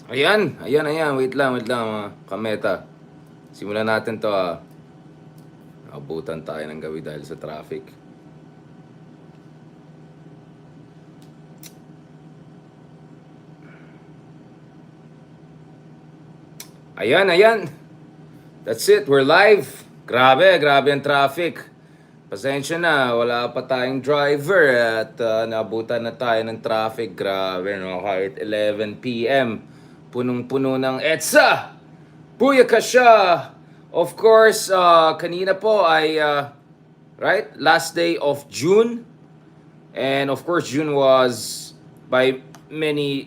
Ayan. Wait lang mga kameta. Simulan natin to Abutan tayo ng gawi dahil sa traffic. Ayan. That's it, we're live. Grabe ang traffic. Pasensya na, wala pa tayong driver at naabutan na tayo ng traffic. Grabe, no? Kahit 11 p.m. Punong-puno ng EDSA! Booyaka siya! Of course, kanina po ay, right, last day of June. And of course, June was, by many,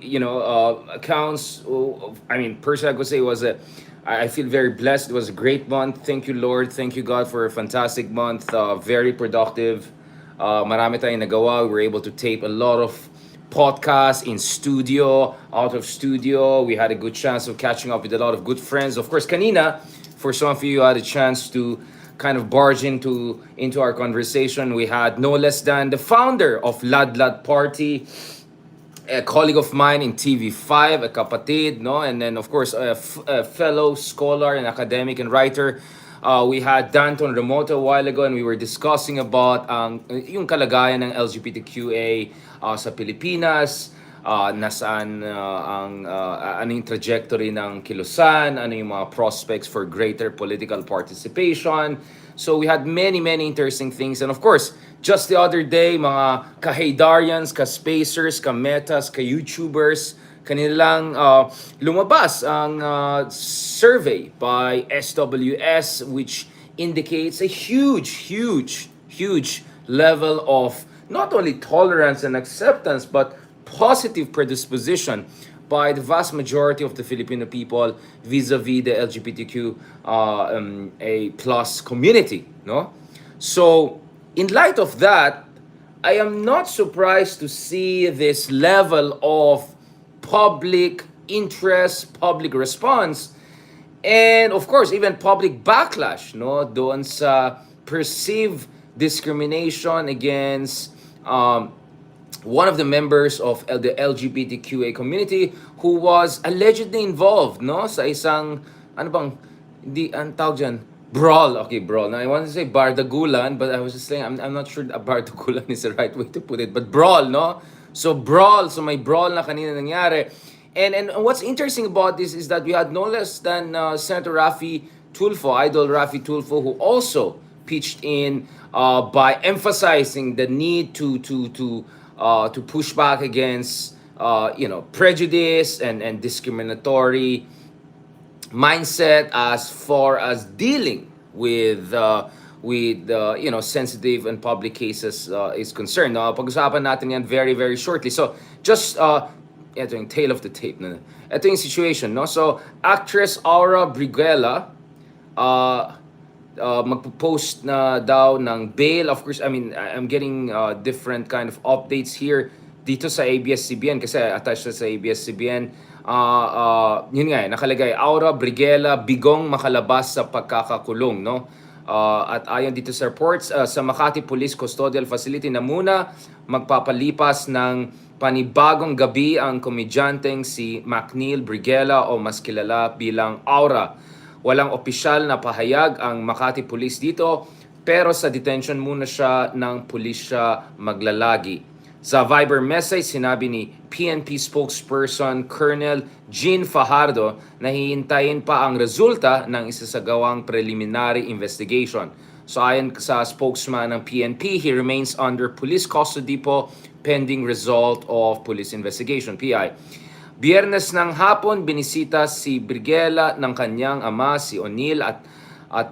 accounts, personally, I could say it was I feel very blessed. It was a great month. Thank you, Lord. Thank you, God, for a fantastic month. Very productive. Marami tayong nagawa. We were able to tape a lot of podcasts in studio, out of studio. We had a good chance of catching up with a lot of good friends. Of course, kanina, for some of you, had a chance to kind of barge into our conversation. We had no less than the founder of Ladlad Party, a colleague of mine in TV5, a kapatid, no? And then, of course, a fellow scholar and academic and writer. We had Danton Remoto a while ago, and we were discussing about yung kalagayan ng LGBTQA sa Pilipinas, nasaan ano yung trajectory ng kilusan, ano yung mga prospects for greater political participation. So we had many interesting things. And of course, just the other day, mga ka-Haydarians, ka-Spacers, ka-Metas, ka-YouTubers, kanilang lumabas ang survey by SWS, which indicates a huge level of not only tolerance and acceptance, but positive predisposition by the vast majority of the Filipino people vis-a-vis the LGBTQ a plus community, no? So, in light of that, I am not surprised to see this level of public interest, public response, and of course, even public backlash, no? Doon sa perceived discrimination against one of the members of the LGBTQA community who was allegedly involved, no, sa isang ano bang hindi ang tawag dyan, brawl. Okay, brawl. Now I want to say bardagulan, but I was just saying I'm not sure bardagulan is the right way to put it, but brawl, no? So brawl, so may brawl na kanina nangyari. And what's interesting about this is that we had no less than Senator Rafi Tulfo, Idol Rafi Tulfo, who also pitched in by emphasizing the need to push back against prejudice and discriminatory mindset as far as dealing with sensitive and public cases is concerned. Pag-usapan natin yan very shortly. So just ito yung tail of the tape na. Ito yung situation, no? So actress Awra magpo-post na daw ng bail. Of course, I mean, I'm getting different kind of updates here dito sa ABS-CBN kasi attached sa ABS-CBN. Yun nga, nakalagay, Awra Briguela bigong makalabas sa pagkakakulong, no? At ayon dito sa reports, sa Makati Police Custodial Facility na muna magpapalipas ng panibagong gabi ang komedyanteng si McNeil Briguela o mas kilala bilang Awra. Walang opisyal na pahayag ang Makati Police dito, pero sa detention muna siya ng pulisya maglalagi. Sa Viber message, sinabi ni PNP spokesperson Colonel Jean Fajardo na hihintayin pa ang resulta ng isasagawang preliminary investigation. So ayon sa spokesman ng PNP, he remains under police custody po pending result of police investigation, PI. Biyernes ng hapon, binisita si Briguela ng kanyang ama, si O'Neil, at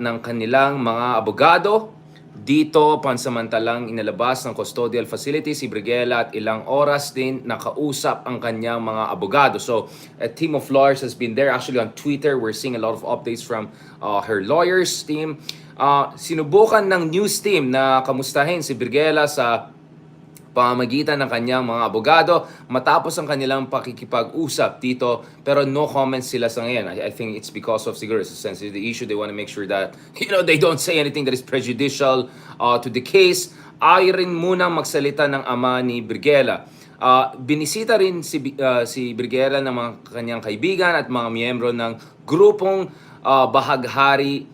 ng kanilang mga abogado. Dito, pansamantalang inalabas ng custodial facility si Briguela at ilang oras din nakausap ang kanyang mga abogado. So, a team of lawyers has been there. Actually, on Twitter, we're seeing a lot of updates from her lawyers team. Sinubukan ng news team na kamustahin si Briguela sa pamamagitan ng kanyang mga abogado matapos ang kanilang pakikipag-usap dito, pero no comments sila sa ngayon. I think it's because of siguro it's a sensitive issue. They want to make sure that they don't say anything that is prejudicial to the case. Ay rin munang magsalita ng ama ni Briguela. Binisita rin si Brigera ng mga kanyang kaibigan at mga miyembro ng grupong Bahaghari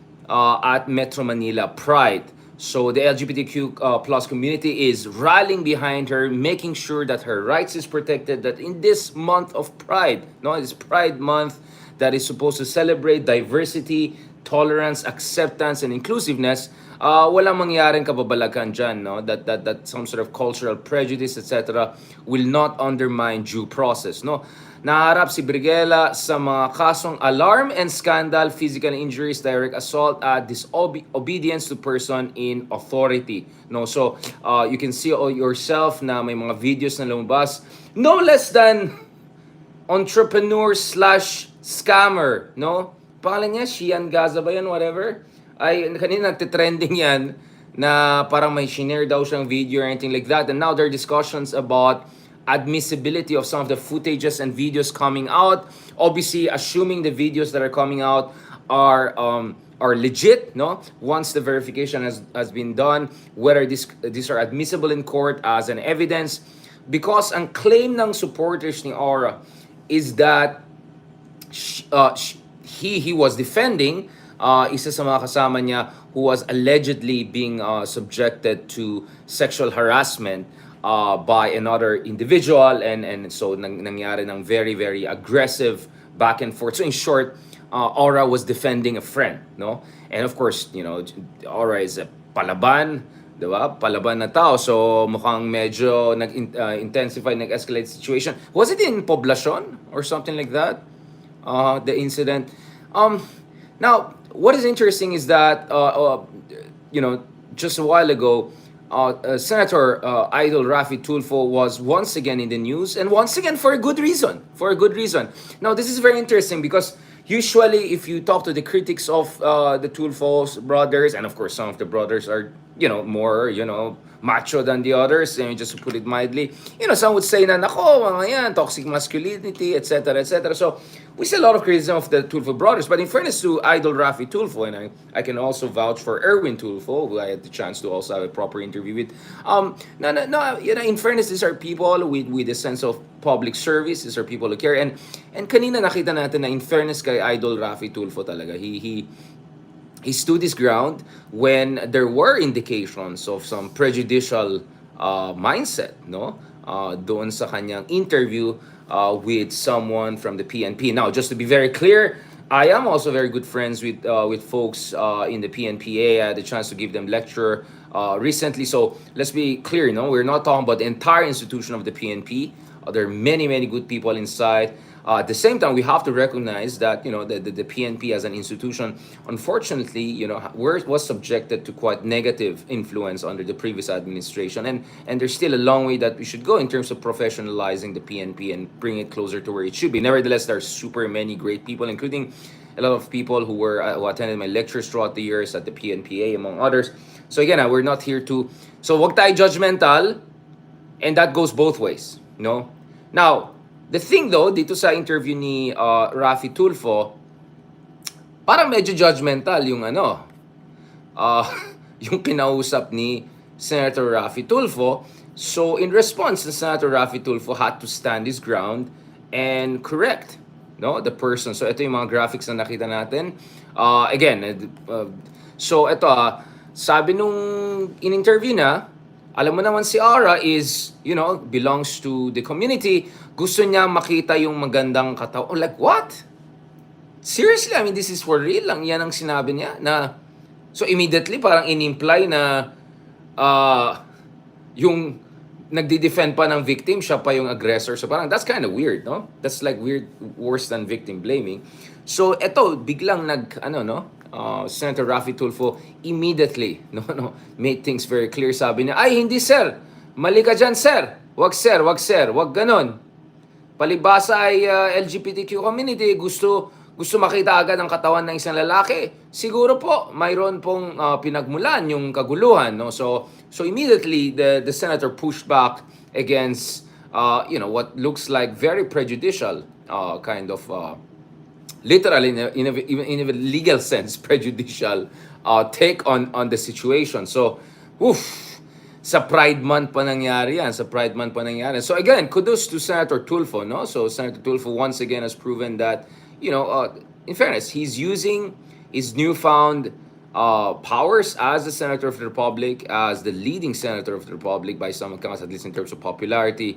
at Metro Manila Pride. So the LGBTQ plus community is rallying behind her, making sure that her rights is protected. That in this month of Pride, no, this Pride Month that is supposed to celebrate diversity, tolerance, acceptance, and inclusiveness, walang mangyaring kababalagan dyan, no? That some sort of cultural prejudice, etc., will not undermine due process, no? Naharap si Brigela sa mga kasong alarm and scandal, physical injuries, direct assault, at disobedience to person in authority. No, so you can see all yourself na may mga videos na lumabas, no less than entrepreneur slash scammer, no? Pangalan niya, Shian Gaza ba yan, whatever? Ay, kanina nagtitrending yan na parang may shinare daw siyang video or anything like that. And now there are discussions about admissibility of some of the footages and videos coming out. Obviously, assuming the videos that are coming out are legit, no? Once the verification has been done, whether these are admissible in court as an evidence, because ang claim ng supporters ni Awra is that he was defending isa sa mga kasama niya who was allegedly being subjected to sexual harassment by another individual, and so nangyari ng very very aggressive back and forth. So in short, Awra was defending a friend, no? And of course, you know, Awra is a palaban, di ba? Palaban na tao. So mukhang medyo nag-intensify, nag-escalate situation. Was it in Poblacion or something like that? The incident. Now, what is interesting is that you know, just a while ago, Senator Idol Rafi Tulfo was once again in the news, and once again for a good reason. For a good reason. Now, this is very interesting because usually, if you talk to the critics of the Tulfo brothers, and of course, some of the brothers are, you know, more, you know, macho than the others, and just to put it mildly, you know, some would say na, nako, mga yan, toxic masculinity, etc., etc. So, we see a lot of criticism of the Tulfo brothers, but in fairness to Idol Rafi Tulfo, and I can also vouch for Erwin Tulfo, who I had the chance to also have a proper interview with. No, you know, in fairness, these are people with a sense of public service. These are people who care, and kanina nakita natin na in fairness kay Idol Rafi Tulfo talaga, he stood his ground when there were indications of some prejudicial mindset, no? Doon sa kanyang interview with someone from the PNP. Now, just to be very clear, I am also very good friends with folks in the PNPA. I had the chance to give them lecture recently. So let's be clear, no? We're not talking about the entire institution of the PNP. There are many, many good people inside. At the same time, we have to recognize that, you know, the PNP as an institution, unfortunately, you know, was subjected to quite negative influence under the previous administration, and there's still a long way that we should go in terms of professionalizing the PNP and bring it closer to where it should be. Nevertheless, there are super many great people, including a lot of people who attended my lectures throughout the years at the PNPA, among others. So again, we're not here to, so wag tayo judgmental, and that goes both ways, no? Now, the thing though, dito sa interview ni Rafi Tulfo, parang medyo judgmental yung yung kinausap ni Senator Rafi Tulfo. So in response, Senator Rafi Tulfo had to stand his ground and correct, no, the person. So ito yung mga graphics na nakita natin. So ito, sabi nung in-interview na, alam mo naman si Awra is, you know, belongs to the community. Gusto niya makita yung magandang katawan. Oh, like, what? Seriously? I mean, this is for real lang. Yan ang sinabi niya. Na, so, immediately, parang in-imply na yung nagdi-defend pa ng victim, siya pa yung aggressor. So, parang, that's kind of weird, no? That's like weird, worse than victim blaming. So, eto, biglang Senator Rafi Tulfo immediately made things very clear. Sabi niya, ay hindi sir, mali ka dyan sir, wag ganon. Palibasa ay LGBTQ community, gusto makita agad ang katawan ng isang lalaki. Siguro po, mayroon pong pinagmulan yung kaguluhan, no? So immediately the senator pushed back against what looks like very prejudicial kind of literally in a legal sense prejudicial take on the situation. So Sa Pride Month pa nangyari yan. Sa Pride Month pa nangyari. So again, kudos to Senator Tulfo, no? So Senator Tulfo once again has proven that, in fairness, he's using his newfound powers as the Senator of the Republic, as the leading Senator of the Republic by some accounts, at least in terms of popularity,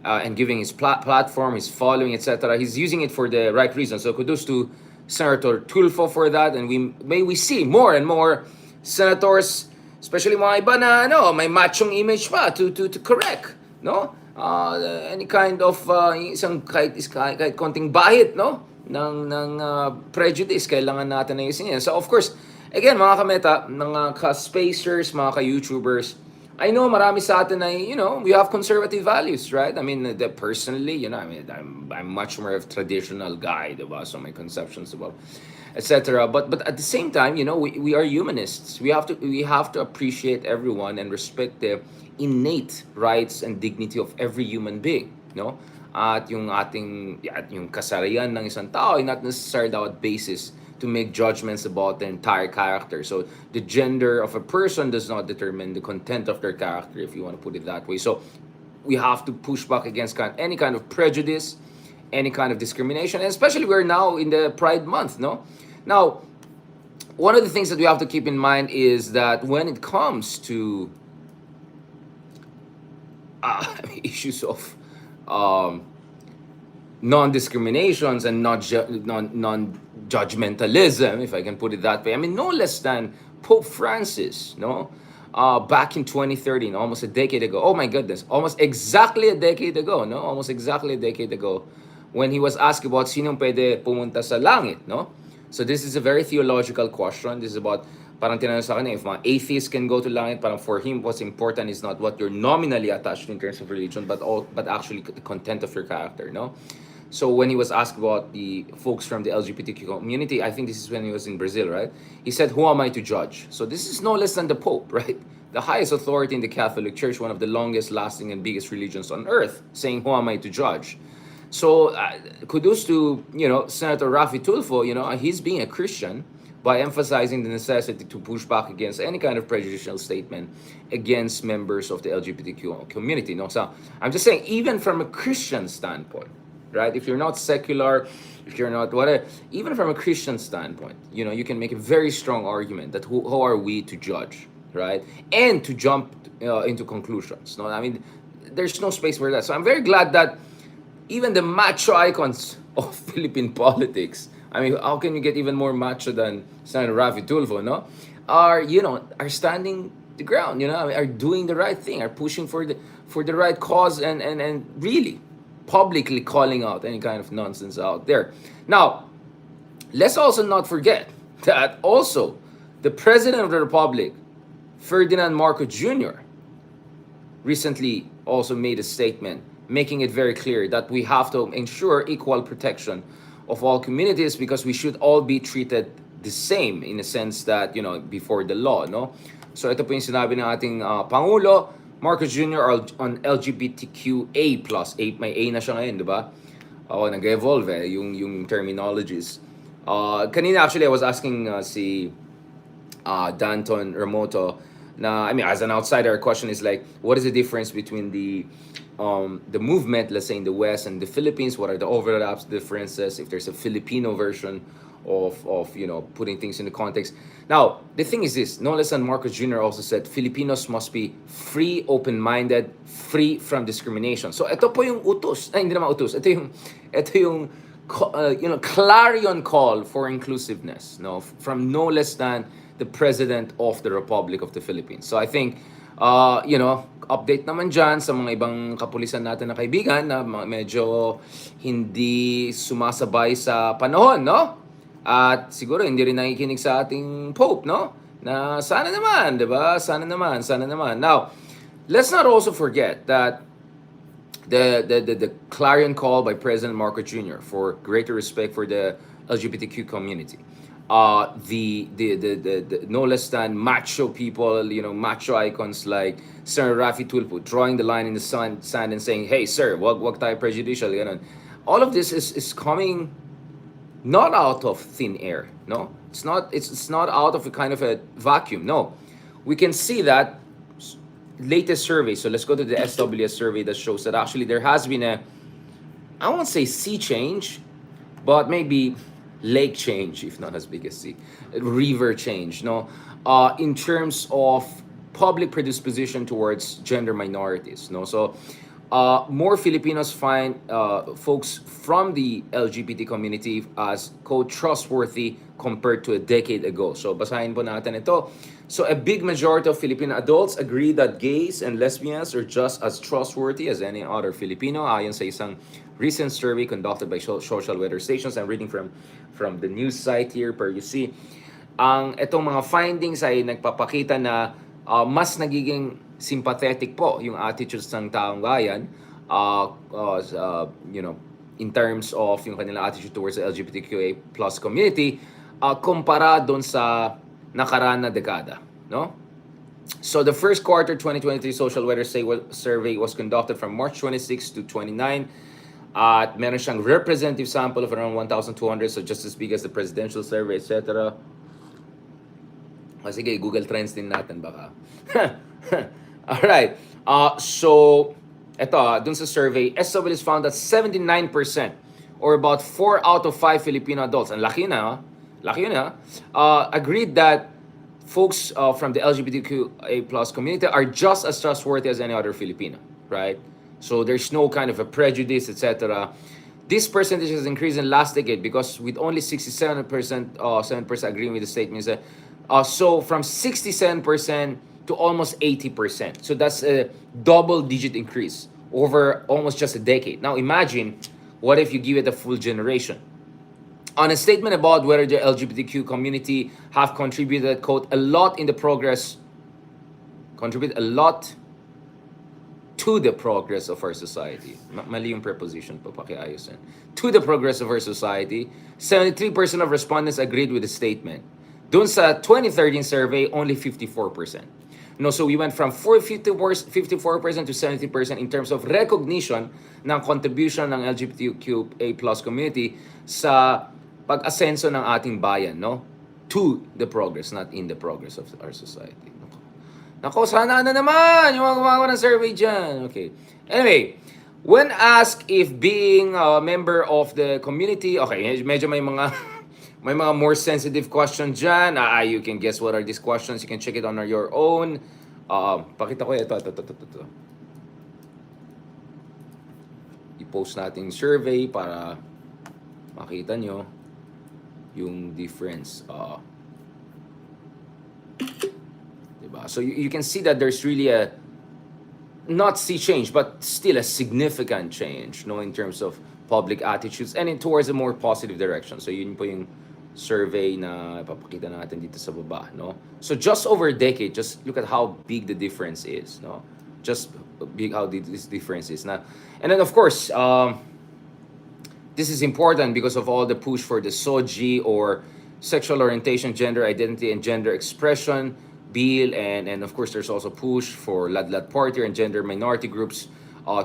and giving his platform, his following, etc. He's using it for the right reason. So kudos to Senator Tulfo for that, and we see more and more senators, especially mga iba na may machong image pa to correct, no? Any kind of isang kahit konting bahid, no? ng prejudice, kailangan natin na ayusin yan. So of course, again, mga kameta, mga ka-spacers, mga ka-YouTubers, I know marami sa atin ay, we have conservative values, right? I mean, personally, I'm much more of traditional guy, diba? So my conceptions about etc. But at the same time, we are humanists. We have to appreciate everyone and respect the innate rights and dignity of every human being, no? At yung kasarian ng isang tao ay not necessarily dapat basis to make judgments about the entire character. So the gender of a person does not determine the content of their character, if you want to put it that way. So we have to push back against any kind of prejudice, any kind of discrimination, and especially we're now in the Pride Month, no? Now, one of the things that we have to keep in mind is that when it comes to issues of non-discriminations and non-judgmentalism, if I can put it that way. I mean, no less than Pope Francis, no? Back in 2013, almost a decade ago. Oh my goodness, almost exactly a decade ago, no? Almost exactly a decade ago, when he was asked about sinong pwede pumunta sa langit, no? So this is a very theological question. This is about, parang tinanong sa kanya, if mga atheists can go to langit, parang for him, what's important is not what you're nominally attached to in terms of religion, but actually the content of your character, no? So when he was asked about the folks from the LGBTQ community, I think this is when he was in Brazil, right? He said, who am I to judge? So this is no less than the Pope, right? The highest authority in the Catholic Church, one of the longest lasting and biggest religions on earth, saying, who am I to judge? So kudos to, Senator Rafi Tulfo, he's being a Christian by emphasizing the necessity to push back against any kind of prejudicial statement against members of the LGBTQ community. No? So I'm just saying, even from a Christian standpoint, right? If you're not secular, if you're not whatever, even from a Christian standpoint, you can make a very strong argument that who are we to judge, right? And to jump into conclusions. No, I mean, there's no space for that. So I'm very glad that even the macho icons of Philippine politics, I mean, how can you get even more macho than Senator Rafi Tulfo, no? Are standing the ground, I mean, are doing the right thing, are pushing for the right cause, and really publicly calling out any kind of nonsense out there. Now, let's also not forget that also the President of the Republic, Ferdinand Marcos Jr., recently also made a statement making it very clear that we have to ensure equal protection of all communities, because we should all be treated the same in a sense that, before the law, no? So ito po yung sinabi ng ating Pangulo Marcos Jr. on LGBTQA+. May A na siya ngayon, di ba? Nag-evolve yung terminologies. Kanina actually I was asking si Danton Remoto na, I mean, as an outsider, our question is like, what is the difference between the movement, let's say in the West and the Philippines? What are the overlaps, differences? If there's a Filipino version of putting things into context. Now, the thing is this, no less than Marcos Jr. also said, Filipinos must be free, open-minded, free from discrimination. So ito po yung utos, hindi naman utos, ito yung clarion call for inclusiveness, no, from no less than the President of the Republic of the Philippines. So I think, update naman dyan sa mga ibang kapulisan natin na kaibigan na medyo hindi sumasabay sa panahon, no? At siguro hindi rin nakikinig sa ating Pope, no? Na sana naman, di ba? Sana naman. Now, let's not also forget that the clarion call by President Marcos Jr. for greater respect for the LGBTQ community. The no less than macho people, macho icons like Sir Rafi Tulfo drawing the line in the sand and saying, hey sir, wag tayo prejudicial, ganun. All of this is coming not out of thin air, no? It's not out of a kind of a vacuum, no. We can see that latest survey, so let's go to the SWS survey that shows that actually there has been a, I won't say sea change, but maybe lake change, if not as big as sea, river change, no, in terms of public predisposition towards gender minorities, no. So more Filipinos find folks from the LGBT community as quote trustworthy compared to a decade ago. So basahin po natin ito. So a big majority of Filipino adults agree that gays and lesbians are just as trustworthy as any other Filipino, ayon sa isang recent survey conducted by social weather stations. I'm reading from the news site here, per you see. Ang itong mga findings ay nagpapakita na mas nagiging sympathetic po yung attitudes ng taong bayan, you know, in terms of yung kanilang attitude towards the LGBTQA plus community, kumpara doon sa nakaraan na dekada, no? So the first quarter 2023 social weather survey was conducted from March 26 to 29. At meron siyang representative sample of around 1,200, so just as big as the presidential survey, etc. Sige, Google Trends din natin baka. Alright. So, eto, dun sa survey, SWS found that 79% or about 4 out of 5 Filipino adults, ang laki na, agreed that folks from the LGBTQA plus community are just as trustworthy as any other Filipino, right? So there's no kind of a prejudice, etc. This percentage has increased in last decade because with only 67% 7% agreeing with the statement, so from 67% to almost 80%. So that's a double-digit increase over almost just a decade. Now imagine, what if you give it a full generation? On a statement about whether the LGBTQ community have contributed, quote, a lot in the progress, contribute a lot to the progress of our society. Mali yung preposition po, pakiayos yan. To the progress of our society, 73% of respondents agreed with the statement. Doon sa 2013 survey, only 54%. No, so we went from 54% to 70% in terms of recognition ng contribution ng LGBTQA plus community sa pag-asenso ng ating bayan, no? To the progress, not in the progress of our society. Nako, sana na naman yung mga gumagawa ng survey dyan. Okay. Anyway, when asked if being a member of the community, okay, medyo may mga may mga more sensitive questions dyan. You can guess what are these questions. You can check it on your own. Pakita ko ito. I-post natin yung survey para makita nyo yung difference. So you can see that there's really a not sea change, but still a significant change, no, in terms of public attitudes and towards a more positive direction. So yun po yung survey na ipapakita natin dito sa baba, no. So just over a decade, just look at how big the difference is, no. Just big how this difference is now. And then of course, this is important because of all the push for the SOGI or sexual orientation, gender identity, and gender expression bill, and of course there's also push for Ladlad Party and gender minority groups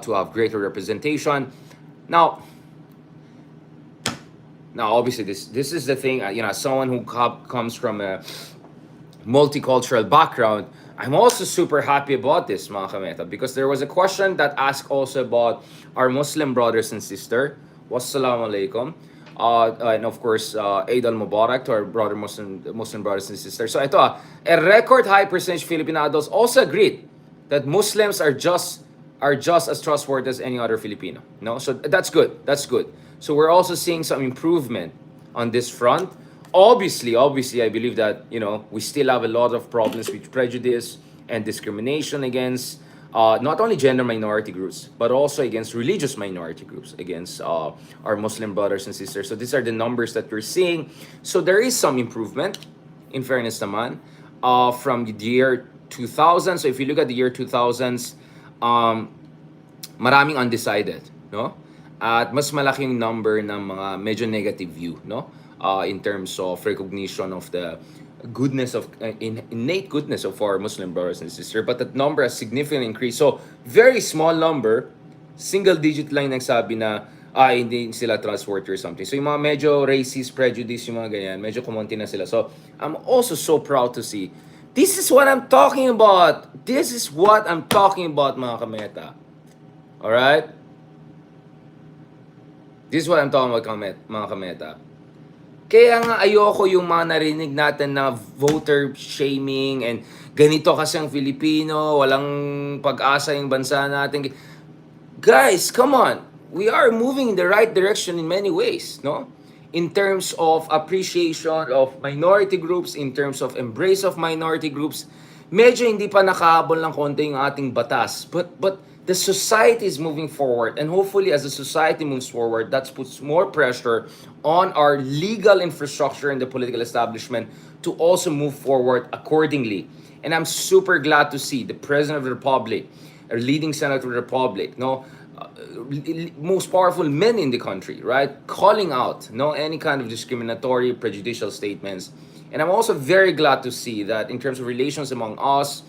to have greater representation. Now obviously this is the thing, you know, as someone who comes from a multicultural background, I'm also super happy about this, mga kameta, because there was a question that asked also about our Muslim brothers and sisters. Wassalamu alaikum. And of course, Eid al-Mubarak to our brother Muslim brothers and sisters. So ito, a record high percentage Filipino adults also agreed that Muslims are just as trustworthy as any other Filipino. No, so that's good. That's good. So we're also seeing some improvement on this front. Obviously, I believe that, you know, we still have a lot of problems with prejudice and discrimination against not only gender minority groups, but also against religious minority groups, against our Muslim brothers and sisters. So these are the numbers that we're seeing. So there is some improvement, in fairness naman, from the year 2000. So if you look at the year 2000s, maraming undecided, no? At mas malaking number ng mga medyo negative view, no? In terms of recognition of the goodness of innate goodness of our Muslim brothers and sisters, but that number has significantly increased. So very small number, single digit lang nagsabi na hindi sila trustworthy or something. So yung mga medyo racist, prejudice, yung mga ganyan, medyo kumonti na sila. So I'm also so proud to see This is what I'm talking about. This is what I'm talking about, mga kameta. Alright? This is what I'm talking about, mga kameta. Kaya nga ayoko yung mga narinig natin na voter shaming and ganito kasi ang Filipino, walang pag-asa yung bansa natin. Guys, come on. We are moving in the right direction in many ways, no? In terms of appreciation of minority groups, in terms of embrace of minority groups, medyo hindi pa nakahabol ng konti yung ating batas. But the society is moving forward, and hopefully as the society moves forward, that puts more pressure on our legal infrastructure and the political establishment to also move forward accordingly. And I'm super glad to see the President of the Republic, a leading senator of the Republic, no, most powerful men in the country, right, calling out no any kind of discriminatory, prejudicial statements. And I'm also very glad to see that in terms of relations among us,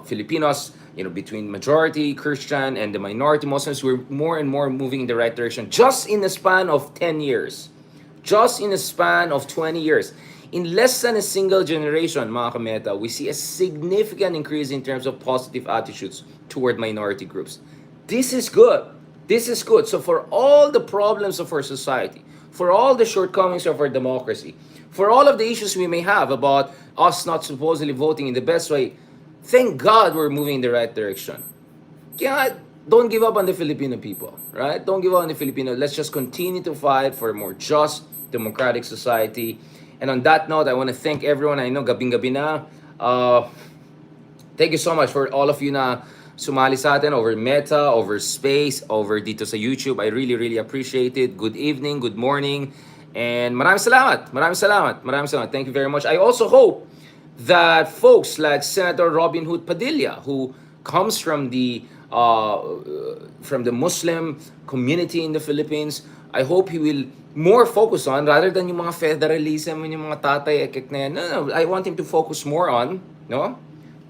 Filipinos, between majority Christian and the minority Muslims, we're more and more moving in the right direction. Just in a span of 10 years, just in a span of 20 years, in less than a single generation, mga kameta, we see a significant increase in terms of positive attitudes toward minority groups. This is good. This is good. So for all the problems of our society, for all the shortcomings of our democracy, for all of the issues we may have about us not supposedly voting in the best way, thank God we're moving in the right direction. Kaya don't give up on the Filipino people, right? Don't give up on the Filipino. Let's just continue to fight for a more just, democratic society. And on that note, I want to thank everyone. I know gabing-gabi na. Thank you so much for all of you na sumali sa atin over Meta, over Space, over dito sa YouTube. I really, really appreciate it. Good evening, good morning, and maraming salamat. Maraming salamat. Maraming salamat. Thank you very much. I also hope that folks like Senator Robin Hood Padilla, who comes from the Muslim community in the Philippines, I hope he will more focus on, rather than yung mga federalism and yung mga tatay ekek na yan. No, I want him to focus more on,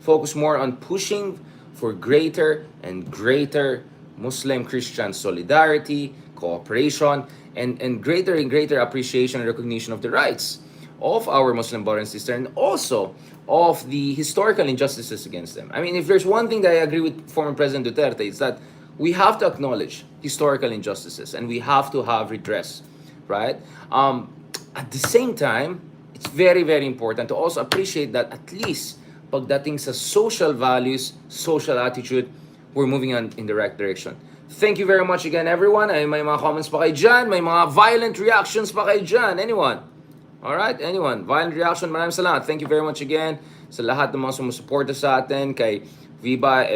focus more on pushing for greater and greater Muslim-Christian solidarity, cooperation, and greater appreciation and recognition of the rights of our Muslim brothers and sisters, and also of the historical injustices against them. I mean, if there's one thing that I agree with former President Duterte, it's that we have to acknowledge historical injustices and we have to have redress, right? At the same time, it's very, very important to also appreciate that at least pagdating sa social values, social attitude, we're moving on in the right direction. Thank you very much again, everyone. Ay, may mga comments pa kayo dyan, may mga violent reactions pa kayo dyan. Anyone? Alright, anyone? Violent reaction, maraming salamat. Thank you very much again sa lahat ng mga sumusuporta sa atin, kay Viva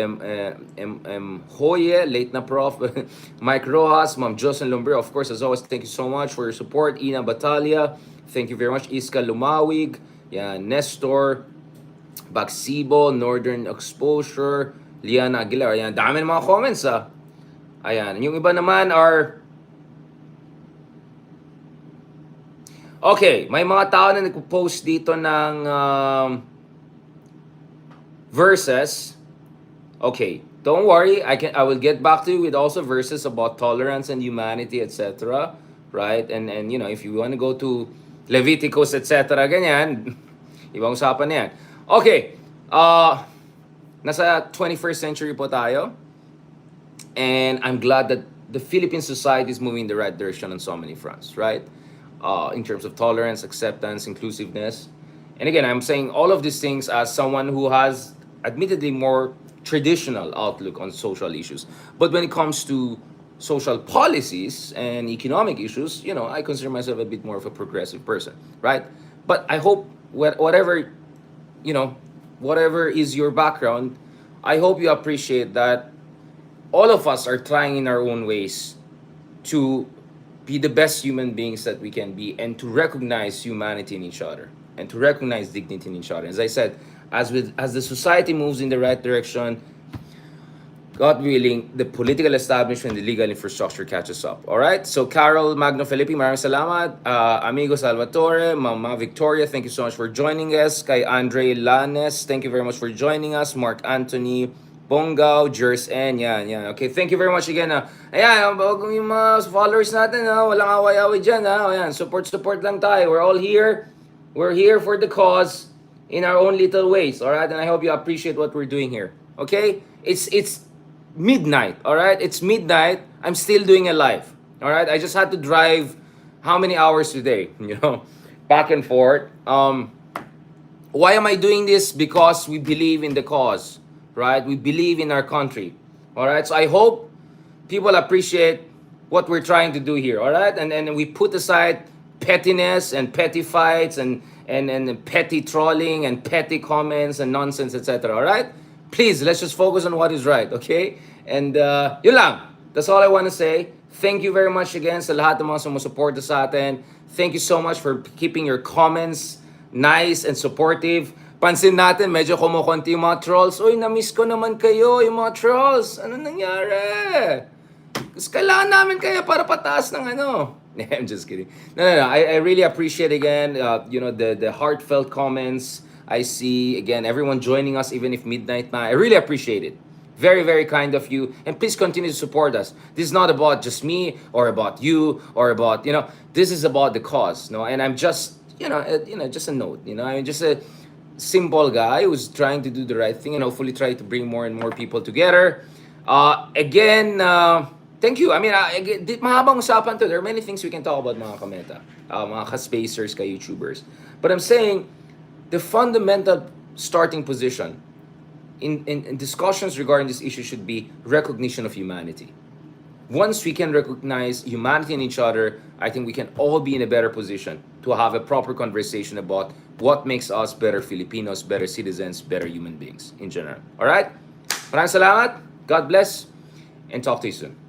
Hoye, late na prof, Mike Rojas, Ma'am Jocelyn Lumbre, of course, as always, thank you so much for your support. Ina Batalia, thank you very much. Iska Lumawig, yan, Nestor, Baksibo, Northern Exposure, Liana Aguilar. Ayan, dami ng mga comments Ayan, yung iba naman are... Okay, may mga tao na nagpo-post dito ng verses. Okay, don't worry, I will get back to you with also verses about tolerance and humanity, etc. Right? And if you want to go to Leviticus, etc., ganyan, ibang usapan na yan. Okay, nasa 21st century po tayo, and I'm glad that the Philippine society is moving in the right direction on so many fronts, right? In terms of tolerance, acceptance, inclusiveness. And again, I'm saying all of these things as someone who has admittedly more traditional outlook on social issues. But when it comes to social policies and economic issues, I consider myself a bit more of a progressive person, right? But I hope whatever is your background, I hope you appreciate that all of us are trying in our own ways to be the best human beings that we can be, and to recognize humanity in each other, and to recognize dignity in each other. As I said, as the society moves in the right direction, God willing, the political establishment, the legal infrastructure catches up. All right? So, Carol Magno Felipe, maraming salamat. Amigo Salvatore, Mama Victoria, thank you so much for joining us. Kay Andre Lanes, thank you very much for joining us. Mark Anthony Bongao, Jers N, yan. Okay, thank you very much again. Ayan, yung mga followers natin, walang away-away dyan. Ayan, support lang tayo. We're all here. We're here for the cause. in our own little ways, all right? And I hope you appreciate what we're doing here, okay? It's midnight, all right? It's midnight. I'm still doing a live, all right? I just had to drive how many hours today, back and forth. Why am I doing this? Because we believe in the cause, right? We believe in our country, all right? So I hope people appreciate what we're trying to do here, all right? And we put aside pettiness and petty fights and petty trolling and petty comments and nonsense, etc., all right? Please, let's just focus on what is right, okay? And yun lang. That's all I want to say. Thank you very much again sa lahat ng mga sumusuporta sa atin. Thank you so much for keeping your comments nice and supportive. Pansin natin, medyo kumukunti yung mga trolls. Uy, na-miss ko naman kayo, yung mga trolls. Ano nangyari? Kasi kailangan namin kaya para pataas ng ano. I'm just kidding. No. I really appreciate again, the heartfelt comments. I see, again, everyone joining us even if midnight na. I really appreciate it. Very, very kind of you. And please continue to support us. This is not about just me or about you or about, this is about the cause. No? And I'm just, just a note. I'm just a simple guy who's trying to do the right thing and hopefully try to bring more and more people together. Again, thank you. I mean, mahabang usapan to. There are many things we can talk about, mga kameta, mga ka-spacers, ka-YouTubers. But I'm saying, the fundamental starting position in discussions regarding this issue should be recognition of humanity. Once we can recognize humanity in each other, I think we can all be in a better position to have a proper conversation about what makes us better Filipinos, better citizens, better human beings in general. All right? Maraming salamat. God bless. And talk to you soon.